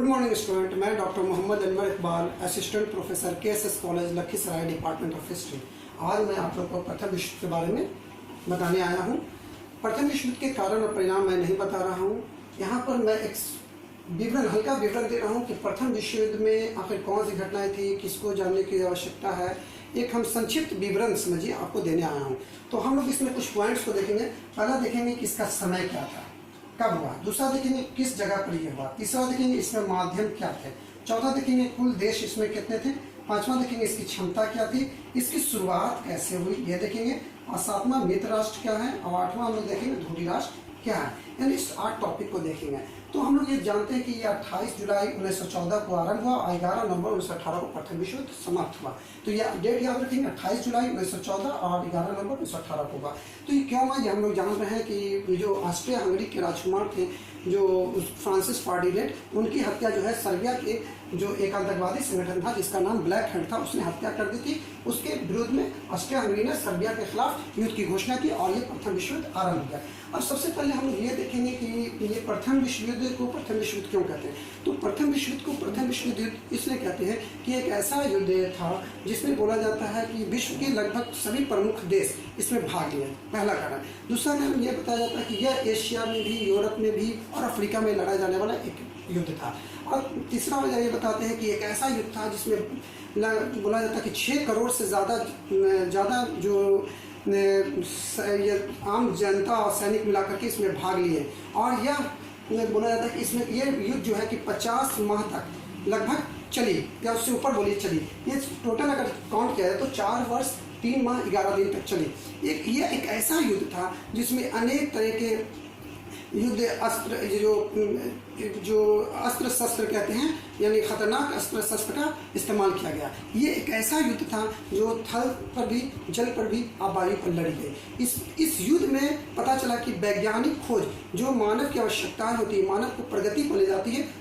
Morning student, मैं doctor Mohammad Anwar Iqbal, assistant professor KSS college Lakhisarai, department of history. आज मैं आप लोग को प्रथम विश्व के बारे में बताने आया हूँ। प्रथम विश्व के कारण और परिणाम मैं नहीं बता रहा हूँ। यहाँ पर मैं एक हल्का विवरण दे रहा हूँ कि प्रथम विश्व युद्ध में आखिर कौन सी घटनाएं थी, किसको जानने की आवश्यकता है। एक हम संक्षिप्त विवरण समझिए आपको देने आया हूँ। तो हम लोग इसमें कुछ पॉइंट्स को देखेंगे। पहला देखेंगे कि इसका समय क्या था, कब हुआ। दूसरा देखेंगे किस जगह पर यह हुआ। तीसरा देखेंगे इसमें माध्यम क्या थे। चौथा देखेंगे कुल देश इसमें कितने थे। पांचवा देखेंगे इसकी क्षमता क्या थी, इसकी शुरुआत कैसे हुई ये देखेंगे। और सातवां मित्र राष्ट्र क्या है, और आठवां हम लोग देखेंगे ध्रुवीय राष्ट्र क्या है। यानी इस 8 टॉपिक को देखेंगे। तो हम लोग ये जानते हैं कि ये 28 जुलाई 1914 को आरंभ हुआ और 11 नवंबर 1918 को प्रथम विश्व युद्ध समाप्त हुआ। तो ये डेट याद रखेंगे, 28 जुलाई 1914 और 11 नवंबर 1918 को हुआ। तो ये क्यों हुआ, ये हम लोग जान रहे हैं कि जो ऑस्ट्रिया हंगरी के राजकुमार थे, जो फ्रांसिस फर्डिनेंड, उनकी हत्या जो है सर्बिया के जो एक आतंकवादी संगठन था जिसका नाम ब्लैक हैंड था, उसने हत्या कर दी थी। उसके विरोध में ऑस्ट्रिया हंगरी ने सर्बिया के खिलाफ युद्ध की घोषणा की और ये प्रथम विश्व युद्ध आरंभ हुआ। अब सबसे पहले हम ये देखेंगे कि ये प्रथम विश्व युद्ध को प्रथम विश्व युद्ध क्यों कहते हैं। तो प्रथम विश्व युद्ध को प्रथम विश्व युद्ध इसलिए कहते हैं कि एक ऐसा युद्ध था जिसमें बोला जाता है कि विश्व के लगभग सभी प्रमुख देश इसमें भाग लिए, पहला कारण। दूसरा नाम ये बताया जाता है कि यह एशिया में भी, यूरोप में भी और अफ्रीका में लड़ा जाने वाला एक युद्ध था। और तीसरा वजह ये बताते हैं कि एक ऐसा युद्ध था जिसमें बोला जाता है कि 6 करोड़ से ज़्यादा जो ये आम जनता और सैनिक मिलाकर के इसमें भाग लिए। और यह बोला जाता है कि इसमें ये युद्ध जो है कि 50 माह तक लगभग चली, या उससे ऊपर बोलिए चली। ये टोटल अगर काउंट किया जाए तो 4 वर्ष 3 माह 11 दिन तक चली। ये एक ऐसा युद्ध था जिसमें अनेक तरह के युद्ध अस्त्र, जो अस्त्र शस्त्र कहते हैं, यानी खतरनाक अस्त्र शस्त्र का इस्तेमाल किया गया। ये एक ऐसा युद्ध था जो थल पर भी, जल पर भी और वायु पर लड़ी गई। इस युद्ध में पता चला कि वैज्ञानिक खोज जो मानव की आवश्यकताएं होती है, मानव को प्रगति पर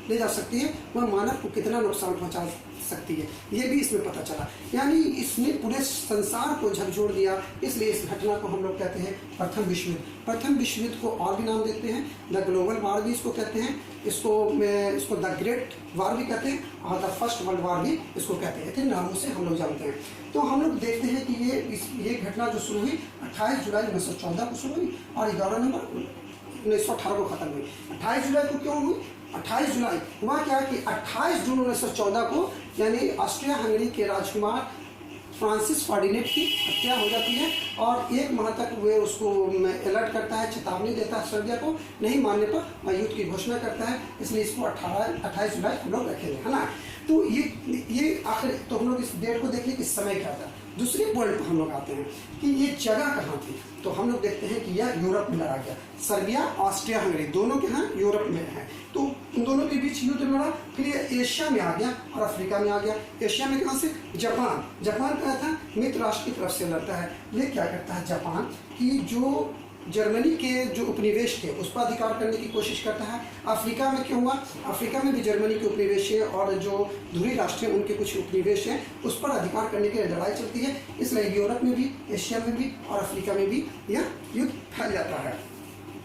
ले जा सकती है, वह मानव को कितना नुकसान पहुंचा सकती है, ये भी इसमें पता चला। यानी इसने पूरे संसार को झकझोर दिया। इसलिए इस घटना को हम लोग कहते हैं प्रथम विश्व युद्ध। प्रथम विश्व युद्ध को और भी नाम देते हैं, द ग्लोबल वार भी इसको कहते हैं, इसको द ग्रेट वार भी कहते हैं, और द फर्स्ट वर्ल्ड वार भी इसको कहते हैं। इतने नामों से हम लोग जानते हैं। तो हम लोग देखते हैं कि ये घटना जो शुरू हुई 28 जुलाई 1914 को शुरू हुई और 11 नवंबर 1918 को खत्म हुई। 28 जुलाई को क्यों हुई? 28 जुलाई हुआ क्या कि 28 जून 1914 को, यानी ऑस्ट्रिया हंगरी के राजकुमार फ्रांसिस फर्डिनेंड की हत्या हो जाती है और 1 माह तक वे उसको अलर्ट करता है, चेतावनी देता है सर्बिया को, नहीं मानने पर वह युद्ध की घोषणा करता है। इसलिए इसको 28 जुलाई हम लोग रखेंगे, है ना। तो ये आखिर, तो हम लोग इस डेट को देखिए कि समय क्या था। दूसरे पॉइंट पर हम लोग आते हैं कि ये जगह कहाँ थी। तो हम लोग देखते हैं कि यह यूरोप में लड़ा गया। सर्बिया, ऑस्ट्रिया हंगरी दोनों के यहाँ यूरोप में है। तो उन दोनों के बीच युद्ध लड़ा। फिर ये एशिया में आ गया और अफ्रीका में आ गया। एशिया में कहाँ से? जापान क्या था, मित्र राष्ट्र की तरफ से लड़ता है। ये क्या करता है जापान कि जो जर्मनी के जो उपनिवेश थे उस पर अधिकार करने की कोशिश करता है। अफ्रीका में क्यों हुआ? अफ्रीका में भी जर्मनी के उपनिवेश है और जो ध्रुवीय राष्ट्र हैं उनके कुछ उपनिवेश हैं, उस पर अधिकार करने के लिए लड़ाई चलती है। इसलिए यूरोप में भी, एशिया में भी और अफ्रीका में भी यह युद्ध फैल जाता है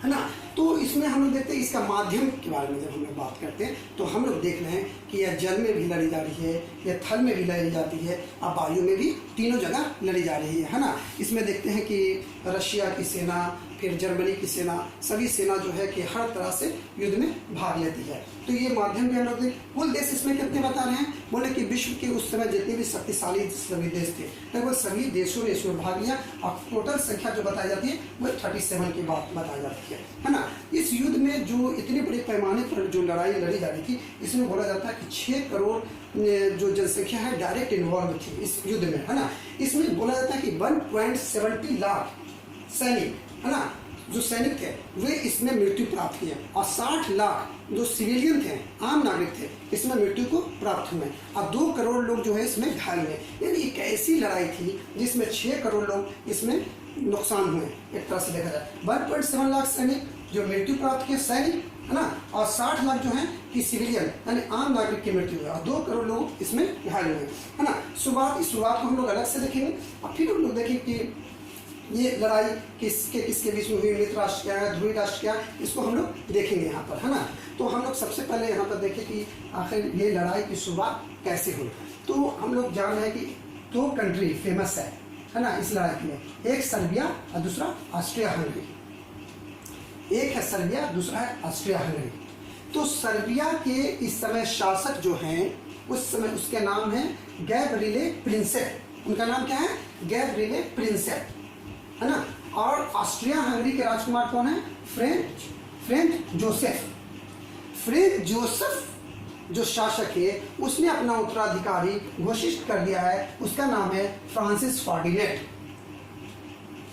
ना। तो इसमें हम लोग देखते हैं इसका माध्यम के बारे में। जब हम लोग बात करते हैं तो हम लोग देख रहे हैं कि यह जल में भी लड़ी जा रही है, यह थल में भी लड़ी जाती है और वायु में भी, तीनों जगह लड़ी जा रही है ना। इसमें देखते हैं कि रशिया की सेना, फिर जर्मनी की सेना, सभी सेना जो है कि हर तरह से युद्ध में भाग लेती है। तो ये माध्यम भी हम लोग देख। कुल देश इसमें कितने बता रहे हैं? बोले कि विश्व के उस समय जितने भी शक्तिशाली सभी देश थे, लगभग सभी देशों ने इसमें भाग लिया और टोटल संख्या जो बताई जाती है वह 37 की बात बताई जाती है ना। इस युद्ध में जो इतने बड़े पैमाने पर जो लड़ाई लड़ी जा रही थी, इसमें बोला जाता है कि 6 करोड़ जो जनसंख्या है डायरेक्ट इन्वॉल्व थी इस युद्ध में, है ना। इसमें बोला जाता है कि 1.70 लाख सैनिक, है ना, जो सैनिक थे वे इसमें मृत्यु प्राप्त किए और 60 लाख जो सिविलियन थे, आम नागरिक थे, इसमें मृत्यु को प्राप्त हुए और 2 करोड़ लोग जो है इसमें घायल हुए। यानी एक ऐसी लड़ाई थी जिसमें 6 करोड़ लोग इसमें नुकसान हुए। एक तरह से देखा जाए 1.7 लाख सैनिक जो मृत्यु प्राप्त किए, सैनिक, है ना, और 60 लाख जो हैं कि सिविलियन यानी आम नागरिक की मृत्यु हुई और 2 करोड़ लोग इसमें घायल हुए, है ना। इस शुरुआत को हम लोग अलग से देखेंगे और फिर हम लोग देखेंगे कि ये लड़ाई किसके बीच में हुई, मित्र राष्ट्र क्या है, ध्रुवीय राष्ट्र क्या है, इसको हम लोग देखेंगे यहाँ पर, है ना। तो हम लोग सबसे पहले यहाँ पर देखें कि आखिर ये लड़ाई की शुरुआत कैसे हुई। तो हम लोग जान रहे हैं कि दो कंट्री फेमस है ना इस लड़ाई के लिए, एक सर्बिया और दूसरा ऑस्ट्रिया हंगरी। एक है सर्बिया, दूसरा है ऑस्ट्रिया हंगरी। तो सर्बिया के इस समय शासक जो हैं उस समय उसके नाम है गैब्रिएले प्रिंसेप। उनका नाम क्या है? गैब्रिएले प्रिंसेप, है ना। और ऑस्ट्रिया हंगरी के राजकुमार कौन है? French Joseph. फ्रेंच जोसेफ जो शासक है उसने अपना उत्तराधिकारी घोषित कर दिया है, उसका नाम है फ्रांसिस फर्डिनेंड।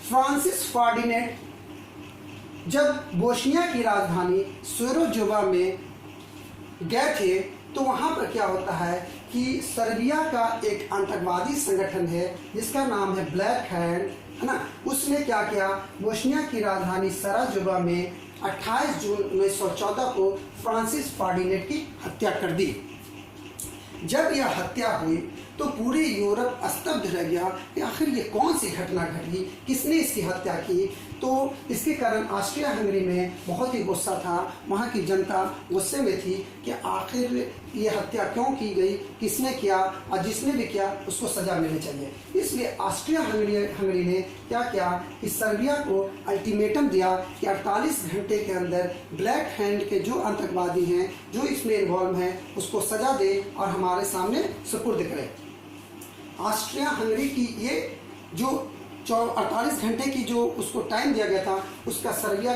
फ्रांसिस फर्डिनेंड जब बोस्निया की राजधानी सराजेवो में गए थे तो वहां पर क्या होता है कि सर्बिया का एक आतंकवादी संगठन है जिसका नाम है ब्लैक हैंड, है ना। उसने क्या किया, बोस्निया की राजधानी सराजेवो में 28 जून 1914 को फ्रांसिस फर्डिनेंड की हत्या कर दी। जब यह हत्या हुई तो पूरे यूरोप स्तब्ध रह गया कि आखिर ये कौन सी घटना घटी, किसने इसकी हत्या की। तो इसके कारण ऑस्ट्रिया हंगरी में बहुत ही गुस्सा था, वहाँ की जनता गुस्से में थी कि आखिर ये हत्या क्यों की गई, किसने किया, और जिसने भी किया उसको सज़ा मिलनी चाहिए। इसलिए ऑस्ट्रिया हंगरी ने क्या किया कि सर्बिया को अल्टीमेटम दिया कि 48 घंटे के अंदर ब्लैक हैंड के जो आतंकवादी हैं, जो इसमें इन्वॉल्व हैं, उसको सज़ा दे और हमारे सामने सुपुर्द करे। ऑस्ट्रिया हंगरी की ये जो 48 घंटे की जो उसको टाइम दिया गया था उसका सर्बिया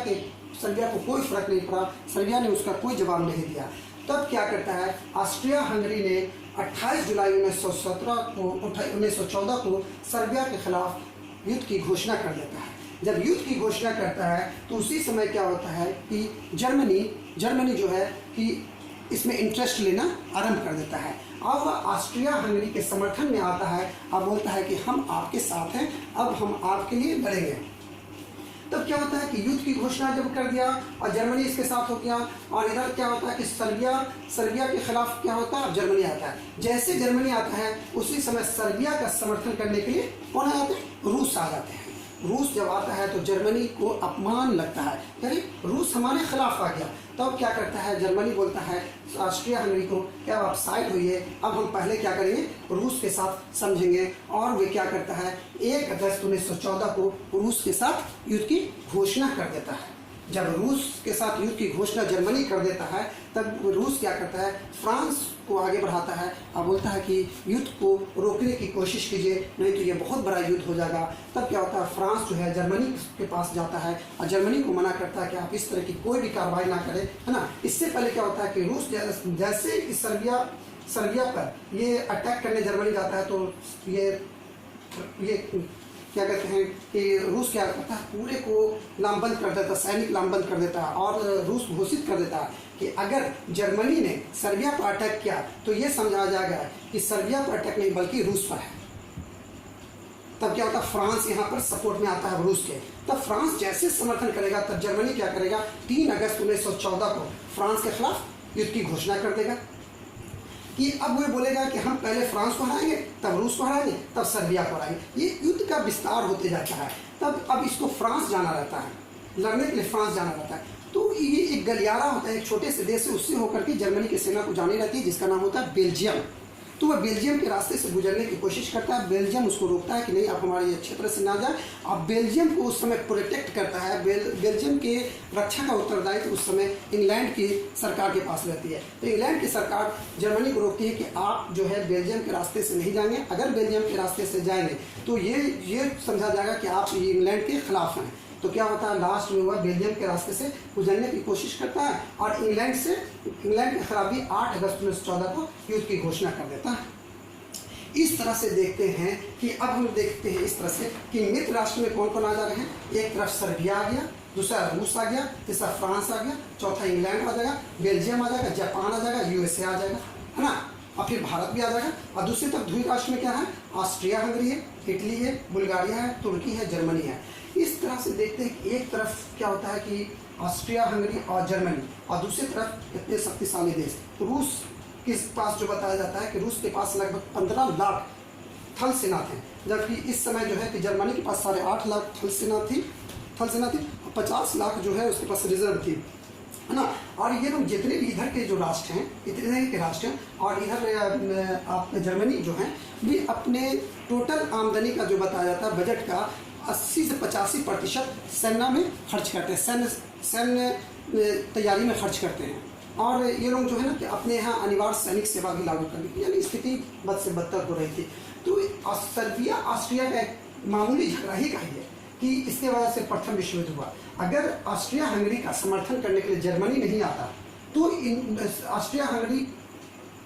को कोई फर्क नहीं पड़ा, सर्बिया ने उसका कोई जवाब नहीं दिया। तब क्या करता है, ऑस्ट्रिया हंगरी ने 28 जुलाई 1914 को सर्बिया के खिलाफ युद्ध की घोषणा कर देता है। जब युद्ध की घोषणा करता है तो उसी समय क्या होता है कि जर्मनी जो है कि इसमें इंटरेस्ट लेना आरंभ कर देता है। अब वह ऑस्ट्रिया हंगरी के समर्थन में आता है और बोलता है कि हम आपके साथ हैं, अब हम आपके लिए लड़ेंगे। तब क्या होता है कि युद्ध की घोषणा जब कर दिया और जर्मनी इसके साथ हो गया, और इधर क्या होता है कि सर्बिया के खिलाफ क्या होता है, जर्मनी आता है। जैसे जर्मनी आता है उसी समय सर्बिया का समर्थन करने के लिए कौन आ जाते हैं? रूस आ जाते हैं। रूस जब आता है तो जर्मनी को अपमान लगता है, यानी रूस हमारे खिलाफ आ गया। तब क्या करता है, जर्मनी बोलता है ऑस्ट्रिया हंगरी को, क्या आप साइड होइए, अब हम पहले क्या करेंगे, रूस के साथ समझेंगे। और वे क्या करता है, 1 अगस्त 1914 को रूस के साथ युद्ध की घोषणा कर देता है। जब रूस के साथ युद्ध की घोषणा जर्मनी कर देता है तब रूस क्या करता है, फ्रांस को आगे बढ़ाता है और बोलता है कि युद्ध को रोकने की कोशिश कीजिए, नहीं तो ये बहुत बड़ा युद्ध हो जाएगा। तब क्या होता है, फ्रांस जो है जर्मनी के पास जाता है और जर्मनी को मना करता है कि आप इस तरह की कोई भी कार्रवाई ना करें, है ना। इससे पहले क्या होता है कि रूस जैसे कि सर्बिया पर ये अटैक करने जर्मनी जाता है तो ये क्या कहते हैं कि रूस क्या करता है, पूरे को लामबंद कर देता है, सैनिक लामबंद कर देता है। और रूस घोषित कर देता है कि अगर जर्मनी ने सर्बिया पर अटैक किया तो ये समझा जाएगा कि सर्बिया पर अटैक नहीं बल्कि रूस पर है। तब क्या होता है, फ्रांस यहाँ पर सपोर्ट में आता है रूस के। तब फ्रांस जैसे समर्थन करेगा तब जर्मनी क्या करेगा, 3 अगस्त 1914 को फ्रांस के खिलाफ युद्ध की घोषणा कर देगा कि अब वो बोलेगा कि हम पहले फ्रांस को हराएंगे, तब रूस को हराएंगे, तब सर्बिया को हराएंगे। ये युद्ध का विस्तार होते जाता है। तब अब इसको फ्रांस जाना रहता है, लड़ने के लिए फ्रांस जाना रहता है। तो ये एक गलियारा होता है, एक छोटे से देश से, उससे होकर के जर्मनी की सेना को जानी रहती है जिसका नाम होता है बेल्जियम। तो वह बेल्जियम के रास्ते से गुजरने की कोशिश करता है। बेल्जियम उसको रोकता है कि नहीं, आप हमारे ये क्षेत्र से ना जाए। अब बेल्जियम को उस समय प्रोटेक्ट करता है, बेल्जियम के रक्षा का उत्तरदायित्व उस समय इंग्लैंड की सरकार के पास रहती है। तो इंग्लैंड की सरकार जर्मनी को रोकती है कि आप जो है बेल्जियम के रास्ते से नहीं जाएंगे। अगर बेल्जियम के रास्ते से जाएंगे तो ये समझा जाएगा कि आप ये इंग्लैंड के खिलाफ हैं। तो क्या होता है, लास्ट में वह बेल्जियम के रास्ते से गुजरने की कोशिश करता है और इंग्लैंड के खिलाफ भी 8 अगस्त 1914 को युद्ध की घोषणा कर देता है। इस तरह से देखते हैं कि अब हम देखते हैं इस तरह से कि मित्र राष्ट्र में कौन कौन आ जा रहे हैं। एक तरफ सर्बिया आ गया, दूसरा रूस आ गया, तीसरा फ्रांस आ गया, चौथा इंग्लैंड आ जाएगा, बेल्जियम आ जाएगा, जापान आ जाएगा, यूएसए आ जाएगा, है ना, और फिर भारत भी आ जाएगा। और दूसरी तरफ ध्रुवीय राष्ट्र में क्या है, ऑस्ट्रिया हंगरी है, इटली है, बुल्गारिया है, तुर्की है, जर्मनी है। इस तरह से देखते हैं कि एक तरफ क्या होता है कि ऑस्ट्रिया हंगरी और जर्मनी, और दूसरी तरफ इतने शक्तिशाली देश रूस के पास जो बताया जाता है कि रूस के पास लगभग 15 लाख थल सेना थे, जबकि इस समय जो है कि जर्मनी के पास 8.5 लाख थल सेना थी और 50 लाख जो है उसके पास रिजर्व थी, है ना। और ये लोग जितने भी इधर के जो राष्ट्र हैं, इतने के राष्ट्र हैं, और इधर आप जर्मनी जो है भी अपने टोटल आमदनी का जो बताया जाता है बजट का 80 से 85% सेना में खर्च करते हैं, सैन्य तैयारी में खर्च करते हैं। और ये लोग जो है ना कि अपने यहाँ अनिवार्य सैनिक सेवा भी लागू कर दी, यानी स्थिति बद से बदतर हो रही थी। तो सर्बिया ऑस्ट्रिया का एक मामूली झगड़ा ही है कि इसके वजह से प्रथम विश्व युद्ध हुआ। अगर ऑस्ट्रिया हंगरी का समर्थन करने के लिए जर्मनी नहीं आता तो ऑस्ट्रिया हंगरी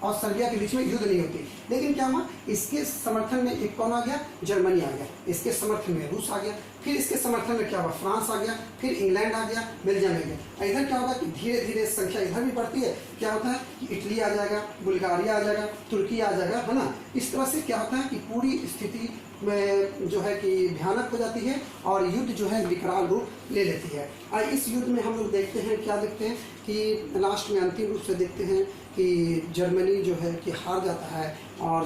और सर्बिया के बीच में युद्ध नहीं होती। लेकिन क्या हुआ, इसके समर्थन में एक कौन आ गया, जर्मनी आ गया, इसके समर्थन में रूस आ गया, फिर इसके समर्थन में क्या हुआ, फ्रांस आ गया, फिर इंग्लैंड आ गया, बेल्जियम आ गया। इधर क्या होगा कि धीरे धीरे संख्या इधर भी बढ़ती है, क्या होता है कि इटली आ जाएगा, बुल्गारिया आ जाएगा, तुर्की आ जाएगा, है ना। इस तरह से क्या होता है कि पूरी स्थिति में जो है कि भयानक हो जाती है और युद्ध जो है विकराल रूप ले लेती है। और इस युद्ध में हम लोग देखते हैं, क्या देखते हैं कि लास्ट में अंतिम रूप से देखते हैं कि जर्मनी जो है कि हार जाता है और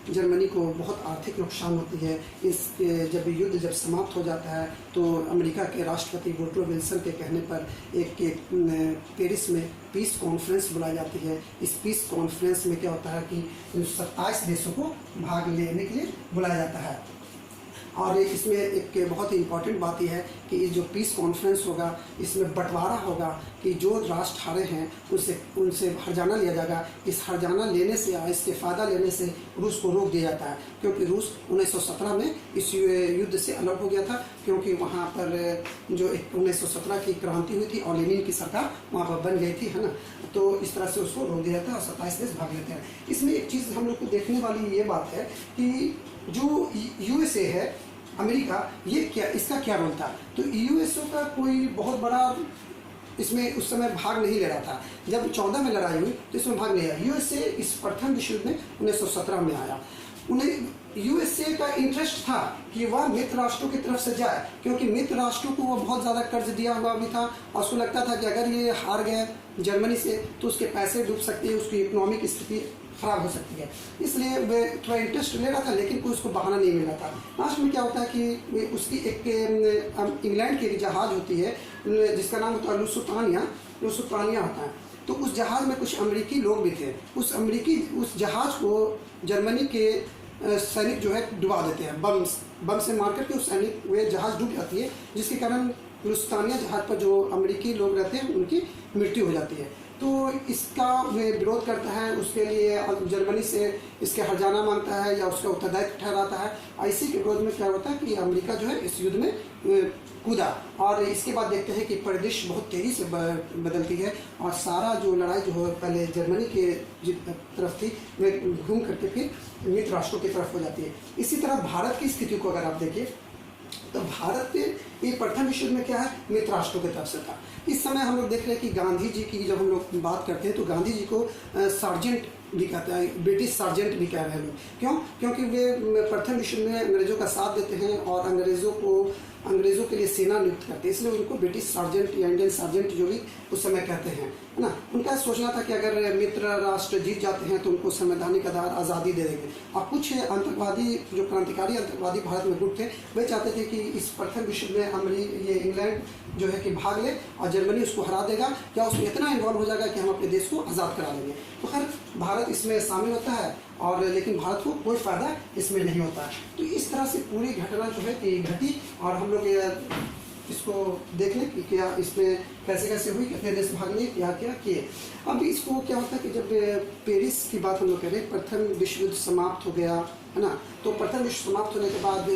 जर्मनी को बहुत आर्थिक नुकसान होती है। इस जब युद्ध जब समाप्त हो जाता है तो अमेरिका के राष्ट्रपति वुडरो विल्सन के कहने पर एक पेरिस में पीस कॉन्फ्रेंस बुलाई जाती है। इस पीस कॉन्फ्रेंस में क्या होता है कि 27 देशों को भाग लेने के लिए बुलाया जाता है। और इसमें एक बहुत ही इम्पॉर्टेंट बात यह है कि जो पीस कॉन्फ्रेंस होगा इसमें बंटवारा होगा कि जो राष्ट्र हारे हैं उनसे हर्जाना लिया जाएगा। इस हर्जाना लेने से या इसके फ़ायदा लेने से रूस को रोक दिया जाता है, क्योंकि रूस 1917 में इस युद्ध से अलग हो गया था, क्योंकि वहाँ पर जो 1917 की क्रांति हुई थी और लेनिन की सरकार वहाँ पर बन गई थी, है ना। तो इस तरह से उसको रोक दिया जाता है और 27 देश भाग लेते हैं। इसमें एक चीज़ हम लोग को देखने वाली ये बात है कि जो यूएसए है, अमेरिका, ये क्या, इसका क्या रोल था। तो यूएसए का कोई बहुत बड़ा इसमें उस समय भाग नहीं ले रहा था। जब 14 में लड़ाई हुई तो इसमें भाग नहीं आया। यूएसए इस प्रथम विश्व युद्ध में 1917 में आया। उन्हें यूएसए का इंटरेस्ट था कि वह मित्र राष्ट्रों की तरफ से जाए, क्योंकि मित्र राष्ट्रों को वो बहुत ज़्यादा कर्ज दिया हुआ भी था और उसको लगता था कि अगर ये हार गए जर्मनी से तो उसके पैसे डूब सकती है, उसकी इकोनॉमिक स्थिति खराब हो सकती है। इसलिए वे थोड़ा इंटरेस्ट ले रहा था, लेकिन कोई उसको बहाना नहीं मिल रहा था। लास्ट में क्या होता है कि उसकी एक इंग्लैंड की एक जहाज़ होती है जिसका नाम होता है लुसुतानिया होता है। तो उस जहाज़ में कुछ अमेरिकी लोग भी थे। उस जहाज़ को जर्मनी के सैनिक जो है डुबा देते हैं, बम से मार करके उस सैनिक वे जहाज़ डूब जाती है, जिसके कारण लुसुतानिया जहाज़ पर जो अमेरिकी लोग रहते हैं उनकी मृत्यु हो जाती है। तो इसका वे विरोध करता है, उसके लिए जर्मनी से इसके हर्जाना मांगता है या उसका उत्तरदायित्व ठहराता है। इसी के विरोध में क्या होता है कि अमेरिका जो है इस युद्ध में कूदा। और इसके बाद देखते हैं कि परिदृश्य बहुत तेज़ी से बदलती है और सारा जो लड़ाई जो है पहले जर्मनी के तरफ थी वे घूम करके फिर मित्र राष्ट्रों की तरफ हो जाती है। इसी तरह भारत की स्थिति को अगर आप देखिए तो भारत ये प्रथम विश्व युद्ध में क्या है, मित्र राष्ट्रों की तरफ से था। इस समय हम लोग देख रहे हैं कि गांधी जी की जब हम लोग बात करते हैं तो गांधी जी को सार्जेंट भी कहते हैं, ब्रिटिश सार्जेंट भी कह रहे हैं लोग। क्यों? क्योंकि वे प्रथम विश्व में अंग्रेज़ों का साथ देते हैं और अंग्रेज़ों के लिए सेना नियुक्त करते हैं, इसलिए उनको ब्रिटिश सार्जेंट या इंडियन सार्जेंट जो भी उस समय कहते हैं, है ना। उनका सोचना था कि अगर मित्र राष्ट्र जीत जाते हैं तो उनको संवैधानिक आधार आज़ादी दे देंगे। और कुछ आतंकवादी जो क्रांतिकारी आतंकवादी भारत में गुट थे वे चाहते थे कि इस प्रथम विश्व में ये इंग्लैंड जो है कि भाग ले और जर्मनी उसको हरा देगा, या उसमें इतना इन्वॉल्व हो जाएगा कि हम अपने देश को आज़ाद करा देंगे। तो खैर भारत इसमें शामिल होता है और लेकिन भारत को कोई फ़ायदा इसमें नहीं होता है। तो इस तरह से पूरी घटना जो है कि घटी और हम लोग इसको देख लें कि क्या इसमें कैसे कैसे हुई, कितने देश भाग लिए, क्या क्या किए। अब इसको क्या होता है कि जब पेरिस की बात हम लोग कह रहे हैं, प्रथम विश्व युद्ध समाप्त हो गया, है ना। तो प्रथम विश्व समाप्त होने के बाद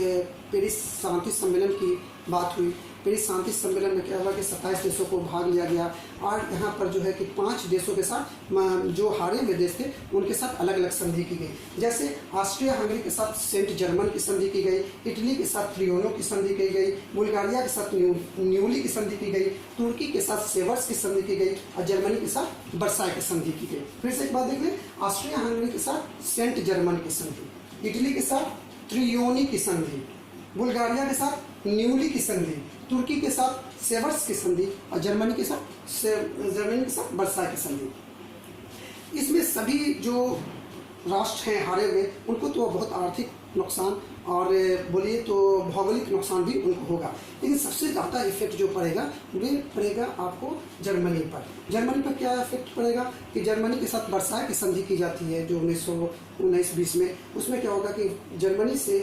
पेरिस शांति सम्मेलन की बात हुई। पेरिस शांति सम्मेलन में क्या हुआ कि 27 देशों को भाग लिया गया और यहाँ पर जो है कि 5 देशों के साथ जो हारे हुए देश थे उनके साथ अलग अलग संधि की गई। जैसे ऑस्ट्रिया हंगरी के साथ सेंट जर्मन की संधि की गई, इटली के साथ त्रियोनो की संधि की गई, बुल्गारिया के साथ न्यूली की संधि की गई, तुर्की के साथ सेवर्स की संधि की गई और जर्मनी के साथ वर्साई की संधि की गई। फिर से एक बात देख लें, ऑस्ट्रिया हंगरी के साथ सेंट जर्मन की संधि, इटली के साथ त्रियोनी की संधि, बुल्गारिया के साथ न्यूली की संधि, तुर्की के साथ सेवर्स की संधि और जर्मनी के साथ वर्साई की संधि। इसमें सभी जो राष्ट्र हैं हारे हुए, उनको तो बहुत आर्थिक नुकसान और बोलिए तो भौगोलिक नुकसान भी उनको होगा। लेकिन सबसे ज़्यादा इफेक्ट जो पड़ेगा वो पड़ेगा आपको जर्मनी पर। जर्मनी पर क्या इफेक्ट पड़ेगा कि जर्मनी के साथ वर्साय की संधि की जाती है जो 1919-20 में। उसमें क्या होगा कि जर्मनी से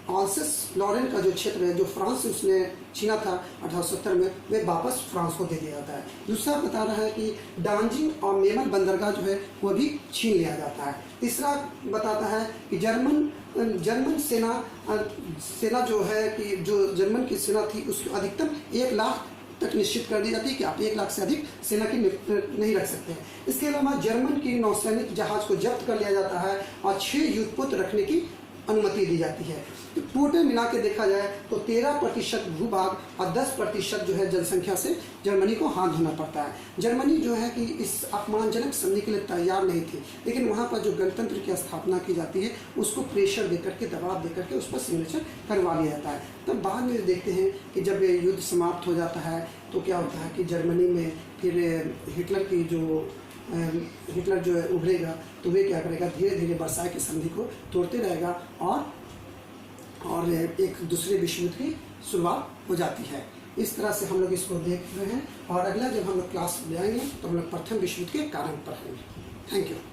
अल्सेस लॉरेन का जो क्षेत्र है जो फ्रांस से उसने छीना था 1870 में, वे वापस फ्रांस को दे दिया जाता है। दूसरा बता रहा है कि डांजिंग और मेमन बंदरगाह जो है वो भी छीन लिया जाता है। तीसरा बताता है कि जर्मन सेना जो है कि जो जर्मन की सेना थी उसको अधिकतम 1 लाख तक निश्चित कर दी जाती है कि आप 1 लाख से अधिक सेना की नहीं रख सकते हैं। इसके अलावा जर्मन की नौसैनिक जहाज को जब्त कर लिया जाता है और 6 युद्धपोत रखने की अनुमति दी जाती है। तो टोटल मिला के देखा जाए तो 13% भूभाग और 10% जो है जनसंख्या से जर्मनी को हाथ धोना पड़ता है। जर्मनी जो है कि इस अपमानजनक संधि के लिए तैयार नहीं थी, लेकिन वहाँ पर जो गणतंत्र की स्थापना की जाती है उसको प्रेशर देकर के, दबाव देकर के उस पर सिग्नेचर करवा लिया जाता है। तब बाद में देखते हैं कि जब ये युद्ध समाप्त हो जाता है तो क्या होता है कि जर्मनी में फिर हिटलर जो है उभरेगा, तो वे क्या करेगा, धीरे धीरे वर्साय की संधि को तोड़ते रहेगा और एक दूसरे विश्व युद्ध की शुरुआत हो जाती है। इस तरह से हम लोग इसको देख रहे हैं और अगला जब हम लोग क्लास ले आएंगे तो हम लोग प्रथम विश्व युद्ध के कारण पढ़ेंगे। Thank you.